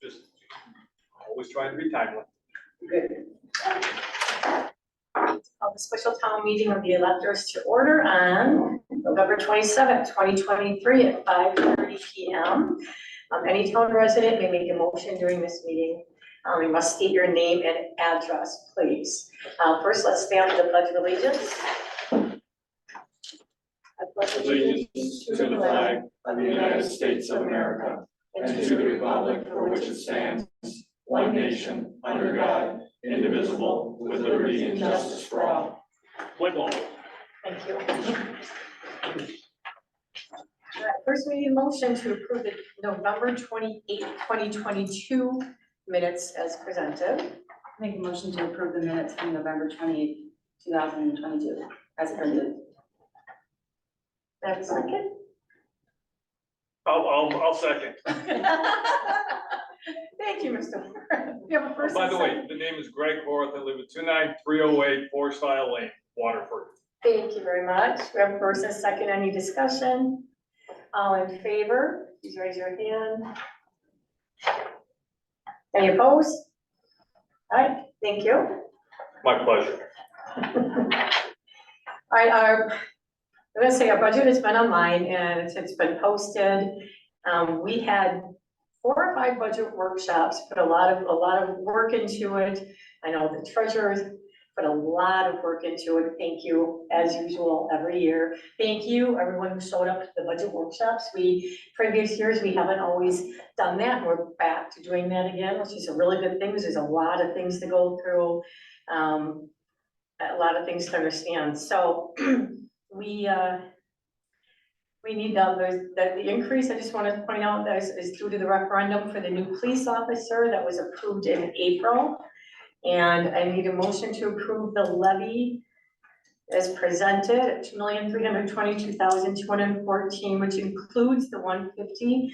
Just always trying to be timely. Good. Call the special town meeting of the electors to order on November 27th, 2023 at 5:30 p.m. Any town resident may make a motion during this meeting. You must state your name and address, please. First, let's stand for the Pledge of Allegiance. I pledge Allegiance to the flag of the United States of America and to the republic for which it stands, one nation, under God, indivisible, with liberty and justice for all. Thank you. All right, first we need a motion to approve the November 28th, 2022 minutes as presented. Make a motion to approve the minutes from November 28th, 2022, as printed. That's second. I'll second. Thank you, Mr. Warren. You have a first. By and the second. way, the name is Greg Horace. I live at 29308 Forest Isle Lane, Waterford. Thank you very much. We have a first and second. Any discussion? All in favor, please raise your hand. Any opposed? All right, thank you. My pleasure. All right, I'm gonna say our budget has been online and it's been posted. We had 4 or 5 budget workshops, put a lot of work into it. I know the treasurers put a lot of work into it. Thank you, as usual, every year. Thank you, everyone who showed up at the budget workshops. Previous years, we haven't always done that. We're back to doing that again, which is a really good thing. There's a lot of things to go through, a lot of things to understand. So we need the increase. I just want to point out that is due to the referendum for the new police officer that was approved in April. And I need a motion to approve the levy as presented at $2,322,214, which includes the $150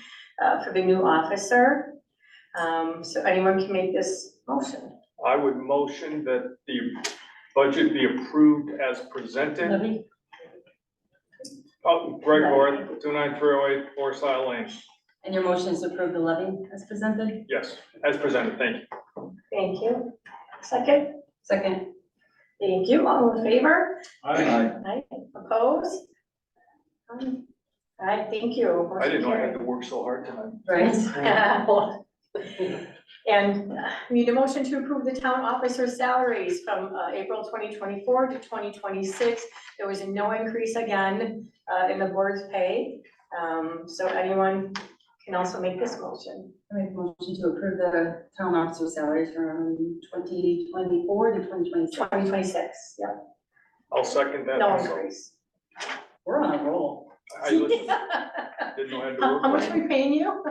for the new officer. So anyone can make this motion. I would motion that the budget be approved as presented. Levy? Oh, Greg Horace, 29308 Forest Isle Lane. And your motion is to approve the levy as presented? Yes, as presented. Thank you. Thank you. Second, Second. thank you. All in favor? Aye. Aye. Opposed? All right, thank you. I didn't know I had to work so hard tonight. Right. And need a motion to approve the town officer salaries from April 2024 to 2026. There was no increase again in the board's pay. So anyone can also make this motion. I make a motion to approve the town officer salaries from 2024 to 2026. 2026, yeah, I'll second that. no also. increase. We're on a roll. I listened, didn't know I had to work. How much are we paying you?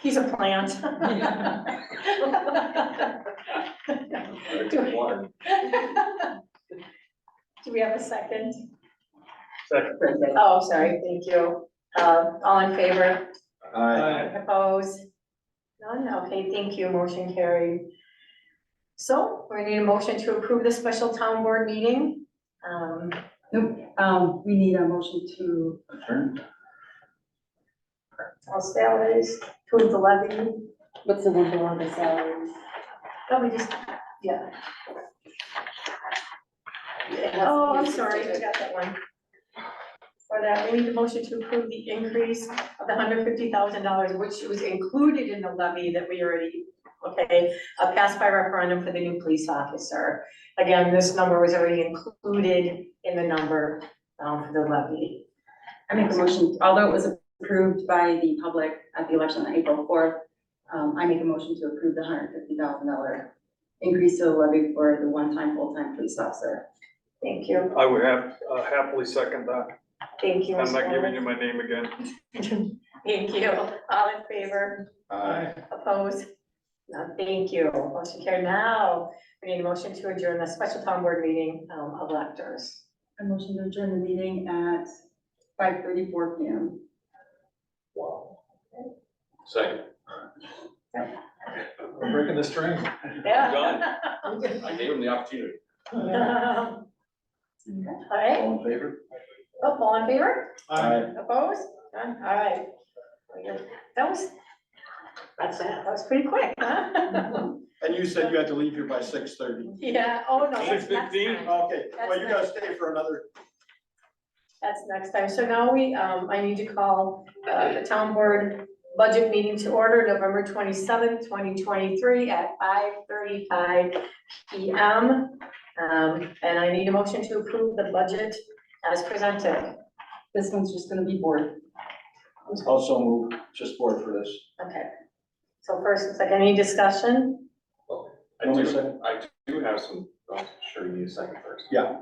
He's a plant. Do we have a second? Second. Oh, sorry, thank you. All in favor? Aye. Opposed? None, okay, thank you, motion carried. So, we need a motion to approve the special town board meeting. Nope, we need a motion to Adjourn. All salaries, approve the levy. what's the one below the salaries? Oh, we just, yeah. Oh, I'm sorry, I got that one. For that, we need a motion to approve the increase of the $150,000, which was included in the levy that we already, passed by referendum for the new police officer. Again, this number was already included in the number for the levy. I make a motion, although it was approved by the public at the election on April 4th, I make a motion to approve the $150,000 increase to the levy for the one-time, full-time police officer. Thank you, I would have happily second that. thank you. I'm not Mr. giving you my name again. Thank you, all in favor, Aye. opposed? No, thank you, motion carried. Now, we need a motion to adjourn the special town board meeting of electors. A motion to adjourn the meeting at 5:34 p.m. Wow. Second. We're breaking the string. Yeah. I gave him the opportunity. All right, All in favor? all in favor? Aye. Opposed? None? All right. That was pretty quick, huh? And you said you had to leave here by 6:30. Yeah, oh, no, that's next 6:15? time. Okay, well, you gotta stay for another. That's next time. So now I need to call, the town board budget meeting to order, November 27th, 2023 at 5:35 PM. And I need a motion to approve the budget as presented. This one's just gonna be board. Also move, just board for this. Okay. So first, it's like any discussion? I Only do, second. I do have some, I'll sure you need a second first. Yeah.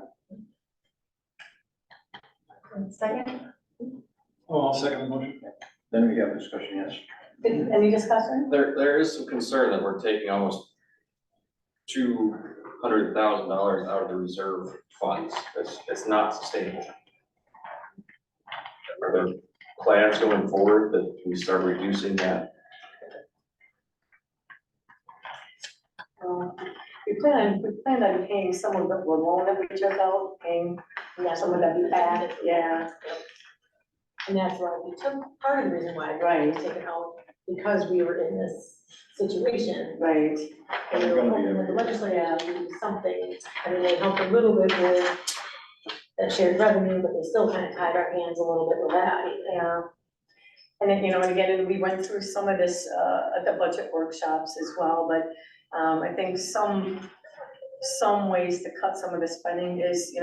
Second? Oh, I'll second the motion. Then we have discussion, yes. Any discussion? There is some concern that we're taking almost $200,000 out of the reserve funds. It's not sustainable. Are there plans going forward that we start reducing that? We planned on paying some of the loan that we took out, paying some of that back, yeah. And that's why we took, part of the reason why, Right. we took it out, because we were in this situation. Right. And we were hoping with the legislature to do something, I mean, they helped a little bit with that shared revenue, but they still kind of tied our hands a little bit with that. Yeah. And then, and again, and we went through some of this, at the budget workshops as well, but, I think some ways to cut some of the spending is,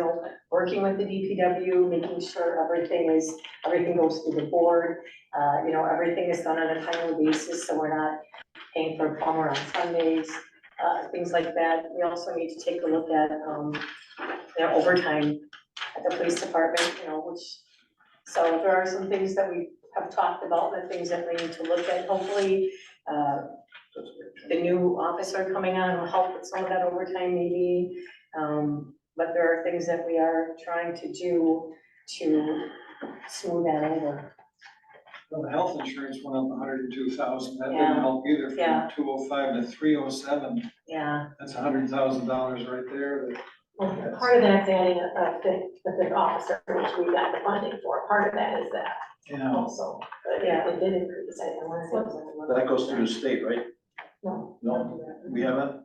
working with the DPW, making sure everything goes through the board. Everything is done on a timely basis, so we're not paying for a plumber on Sundays, things like that. We also need to take a look at, overtime at the police department, so there are some things that we have talked about, and things that we need to look at. Hopefully, the new officer coming on will help with some of that overtime maybe. But there are things that we are trying to do to smooth that over. Well, the health insurance went up 102,000, that Yeah. didn't help either, Yeah. from 205 to 307, Yeah, that's $100,000 right there. Well, part of that's adding the fifth officer, which we got the funding for, part of that is that Yeah, also. But Yeah. it did increase, I want to say it was like a little. That goes through the state, right? No. No, we haven't?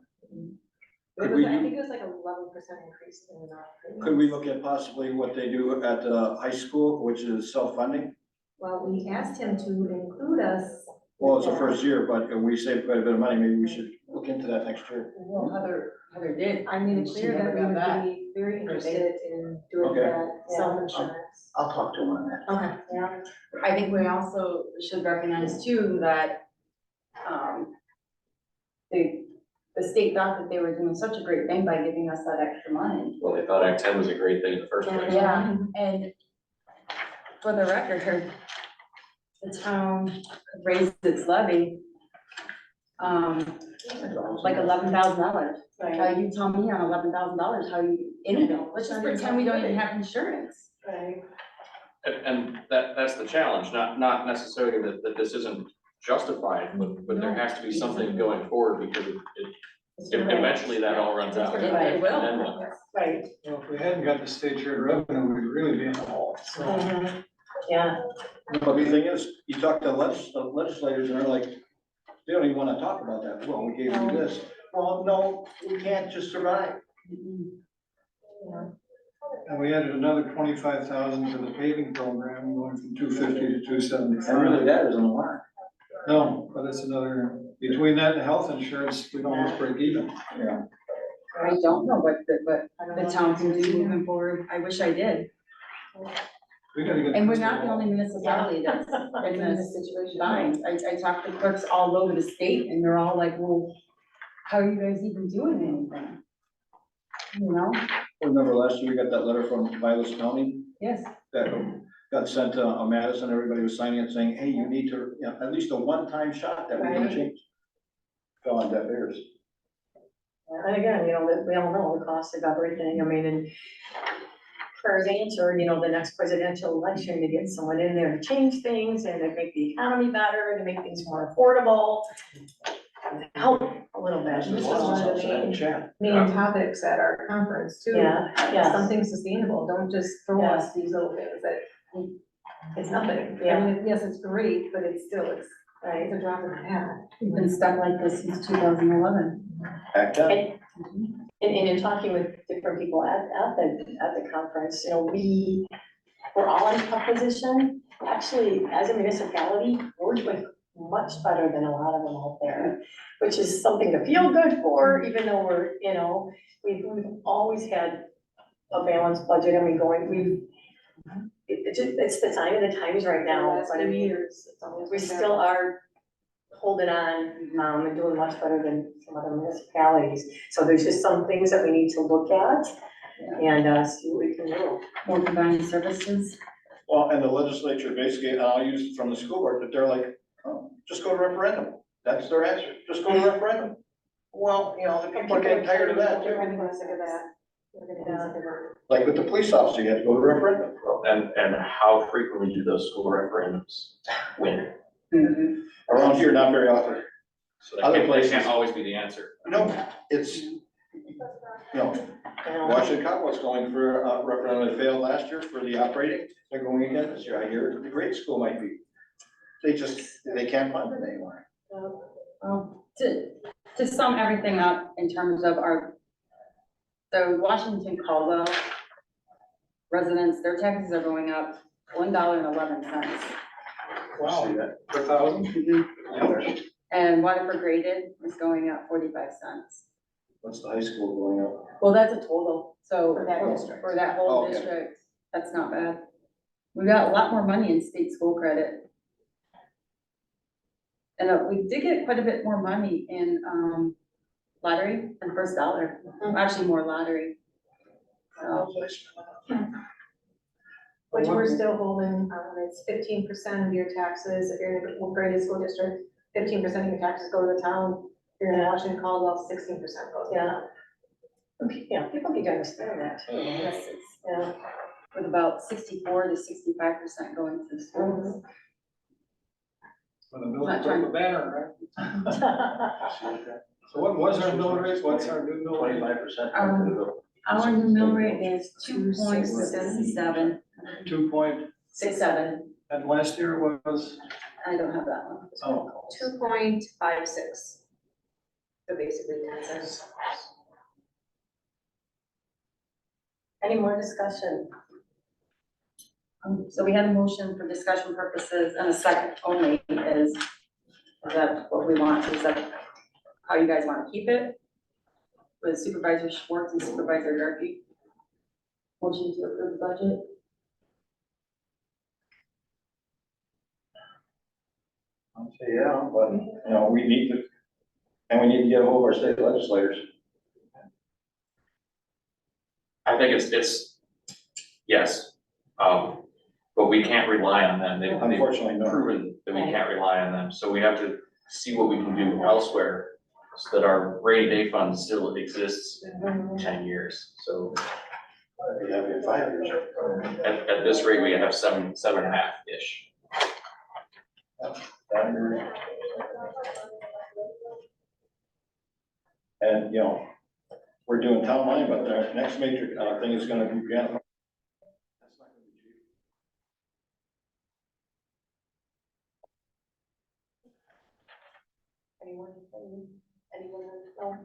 It Could was, we I do- think it was like 11% increase in our. Could we look at possibly what they do at the high school, which is self-funding? Well, we asked him to include us. Well, it's the first year, but we saved quite a bit of money, maybe we should look into that next year. Well, Heather did. I made it clear that we Never got would be very interested in doing Okay. that self-insurance. I'll talk to him on that. Okay. yeah, I think we also should recognize too that, the state thought that they were doing such a great thing by giving us that extra money. Well, they thought Act 10 was a great thing in the first place. Yeah, and for the record, the town raised its levy, like $11,000. right, You tell me on $11,000 how you, let's just pretend we don't even have insurance. right. And that's the challenge, not necessarily that this isn't justified, but there has to be something going forward because eventually that all runs out. It will. And then- Right. well, if we hadn't got the state shared revenue, we'd really be in the hole, so. Mhm. Yeah, But the thing is, you talk to legislators and they're like, they don't even wanna talk about that. Well, we gave you this. Well, no, we can't just survive. And we added another 25,000 to the paving program, going from 250 to 275. And really, that isn't a lot. No, but it's another, between that and health insurance, we'd almost break even. Yeah. I don't know what the town can do moving forward. I wish I did. We gotta get. And we're this not the all- only municipality that's in this situation. I talked to clerks all over the state and they're all like, well, how are you guys even doing anything? You know? Remember last year, we got that letter from Vilas County Yes. that got sent to Madison, everybody was signing it saying, hey, you need to, at least a one-time shot that we can Right. change. Fell on deaf ears. and again, we all know the cost of everything, I mean, and prayers answered, the next presidential election to get someone in there to change things and to make the economy better, to make things more affordable. Help a little bit. This was one of the Chat. main topics at our conference too. Yeah, yeah. Something sustainable, don't just throw us these little things that It's nothing, I yeah, mean, yes, it's great, but it's still, it's right. a drop in the hat. We've been stuck like this since 2011. Act up. And in talking with different people at the conference, you know, we're all in a tough position. Actually, as a municipality, we're doing much better than a lot of them out there, which is something to feel good for, even though we're, you know, we've always had a balanced budget and it's the time and the times right now, The last but I few mean, years, it's always we been still are holding on, and doing much better than some other municipalities. So there's just some things that we need to look at and, see what we can do. More combined services. Well, and the legislature basically, and I'll use from the school board, that they're like, oh, just go to referendum. That's their answer, just go to referendum. Well, you know, the people are getting tired of that We're too. gonna get sick of that. We're gonna get sick of it. Like with the police officer, you have to go to referendum. And how frequently do those school referendums win? Around here, not very often. So that Other can't, that places- can't always be the answer. No, it's, no, Washington Commonwealth's going for a referendum. It failed last year for the operating. They're going again this year. I hear the grade school might be. They can't fund it anymore. Well, to sum everything up in terms of the Washington Caldwell residents, their taxes are going up $1.11. Wow, per thousand? And Waterford graded is going up 45 cents. What's the high school going up? Well, that's a total, so For that district. for that Oh, whole okay. district, that's not bad. We got a lot more money in state school credit. And we did get quite a bit more money in, lottery and first dollar, actually more lottery. So, Which we're still holding, it's 15% of your taxes, if you're in a graded school district, 15% of your taxes go to the town. If you're in Washington Caldwell, 16% goes to the town. Yeah, people need to understand that too. yes, it's Yeah. with about 64 to 65% going to the schools. When the mill, put the banner, right? So what was our mill rate? What's our new mill rate? 25%. Our new mill rate is 2.67. 2 and last year was, I don't have that one. oh, 2.56. So basically 10 cents. Any more discussion? So we had a motion for discussion purposes and a second only is that what we want? Is that how you guys want to keep it? With Supervisor Schwartz and Supervisor Durkey? Motion to approve the budget? I'd say, yeah, but, you know, we need to, and we need to get ahold of our state legislators. I think it's, yes, but we can't rely on them. They've Unfortunately, no. proven that we can't rely on them. So we have to see what we can do elsewhere so that our rainy day fund still exists in 10 years. So We have in 5 years. at this rate, we have 7.5-ish. And, you know, we're doing town line, but the next major thing is gonna be Granite. That's not gonna be cheap. Anyone? No?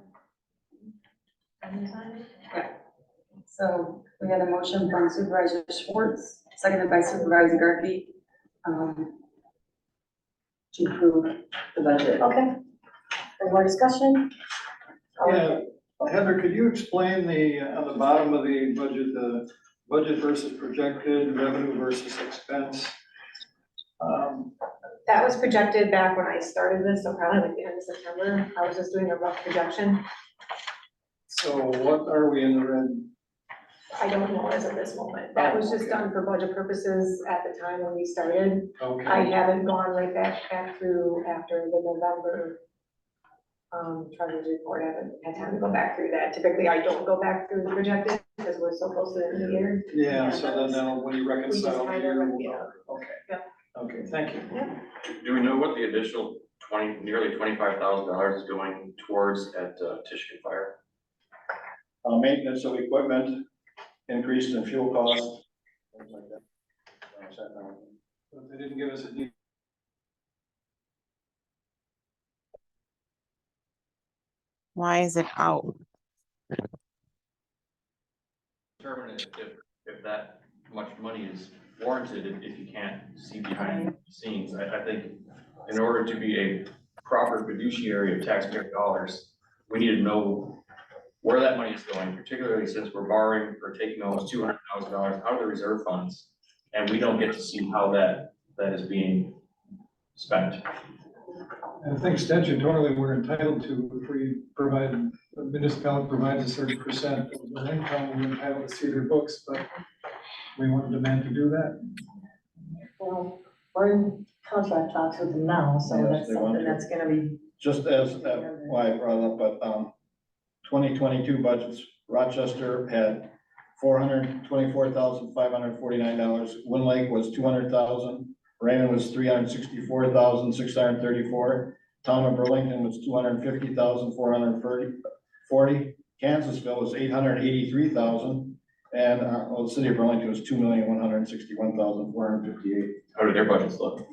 So we had a motion from Supervisor Schwartz, seconded by Supervisor Durkey, to approve the budget. Okay. Any more discussion? yeah. Heather, could you explain on the bottom of the budget versus projected, revenue versus expense? That was projected back when I started this, so probably like the end of September. I was just doing a rough projection. So what are we in the red? I don't know as of this moment. That was just done for budget purposes at the time when we started. I Okay, haven't gone right back through after the November treasurer's report. I haven't had time to go back through that. Typically, I don't go back through the projected because we're so close to the end of the year. yeah, so then now when you reconcile kind of, here, yeah. okay. Yep. Okay, thank you. Do we know what the additional nearly $25,000 is going towards at Tishkin Fire? Maintenance of equipment, increase in fuel costs. Things like that. but they didn't give us a deal. Why is it out? Determine if that much money is warranted, if you can't see behind the scenes. I think in order to be a proper fiduciary of taxpayer dollars, we need to know where that money is going, particularly since we're borrowing or taking almost $200,000 out of the reserve funds. And we don't get to see how that is being spent. I think statutorily, we're entitled to, if we provide, the municipality provides a certain percent of the income, we're entitled to see their books, but we want to demand to do that. Well, we're in contract talks with them now, so Yes, that's they want something to. that's gonna be. Just as, why I brought it up, but, 2022 budgets, Rochester had $424,549. Wind Lake was $200,000. Raymond was $364,634. Town of Burlington was $250,440. Kansasville was $883,000. And, the city of Burlington was $2,161,458. How do their budgets look?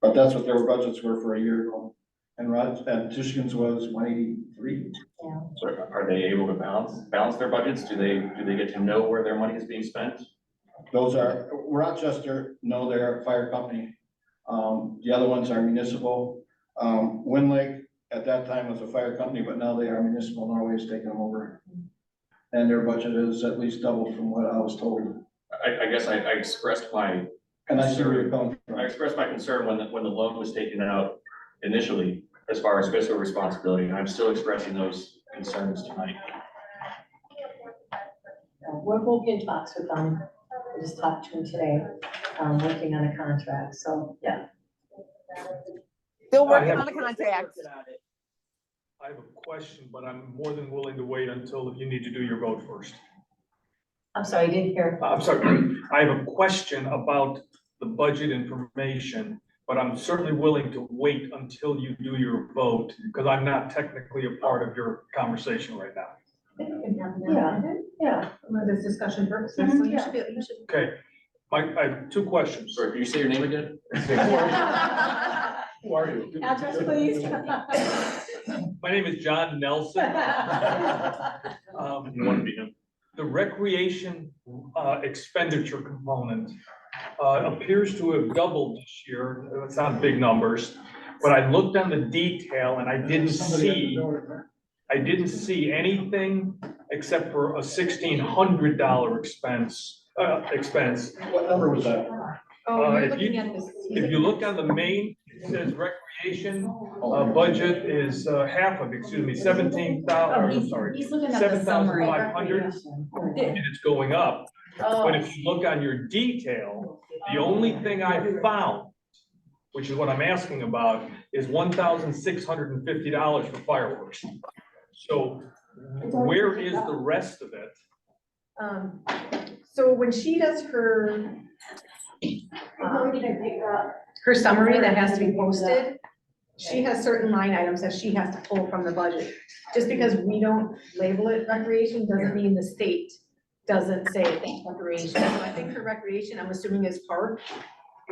But that's what their budgets were for a year ago. And Michigan's was 183. So are they able to balance their budgets? Do they get to know where their money is being spent? Those are, Rochester, no, they're a fire company. The other ones are municipal. Wind Lake, at that time, was a fire company, but now they are municipal. Norway's taken them over. And their budget is at least doubled from what I was told. I guess I expressed my, And I see where you're coming I from. expressed my concern when the loan was taken out initially, as far as fiscal responsibility, and I'm still expressing those concerns tonight. We'll get in talks with them. We just talked to him today, working on a contract, so, yeah. Still I working have- on the contract. I have a question, but I'm more than willing to wait until you need to do your vote first. I'm sorry, I didn't hear. I'm sorry, I have a question about the budget information, but I'm certainly willing to wait until you do your vote, because I'm not technically a part of your conversation right now. Yeah. This discussion purposes, so Mhm, you yeah. should be, you should. Okay, Mike, I have two questions. Sorry, can you say your name again? Who are you? Address, please. My name is John Nelson. You want to be him? The recreation expenditure component appears to have doubled this year. It's not big numbers, but I looked on the detail and I didn't see anything except for a $1,600 expense. What number was that? Oh, you're if you- looking at this. If you look on the main, it says recreation budget is half of, excuse me, 17,000, I'm sorry, He's looking at the summary. 7,500, and it's going up. But if you look on your detail, the only thing I found, which is what I'm asking about, is $1,650 for fireworks. So where is the rest of it? So when she does her her summary that has to be posted, she has certain line items that she has to pull from the budget. Just because we don't label it recreation doesn't mean the state doesn't say it's recreation. So I think her recreation, I'm assuming is park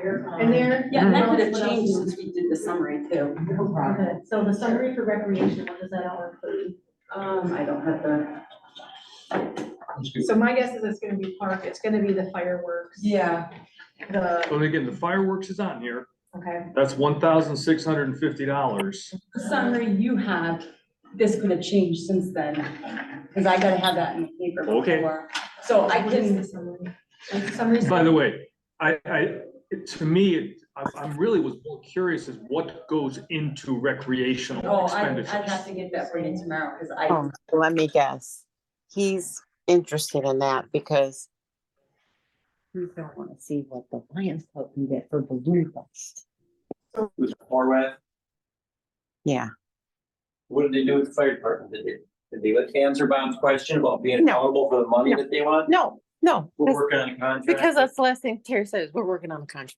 in there. Yeah, and that could have changed since we did the summary too. Okay, so the summary for recreation, what does that all include? I don't have the. So my guess is it's gonna be park, it's gonna be the fireworks. Yeah. The, Well, again, the fireworks is on here. okay, That's $1,650. The summary you have, this could have changed since then, because I gotta have that in the paper Okay. before. So I what is can, the summary? Is the summary? By the way, to me, I'm really was more curious as what goes into recreational I'd have expenditures. to get that for you tomorrow, because I, Oh, let me guess. He's interested in that because we don't want to see what the Lions Club can get for balloon bust. Was Horwath, Yeah, what did they do with the fire department? Did they let answer Bob's question about being No. accountable for the money No. that they want? no, We're working on a contract. because that's the last thing Terry says, we're working on the contract.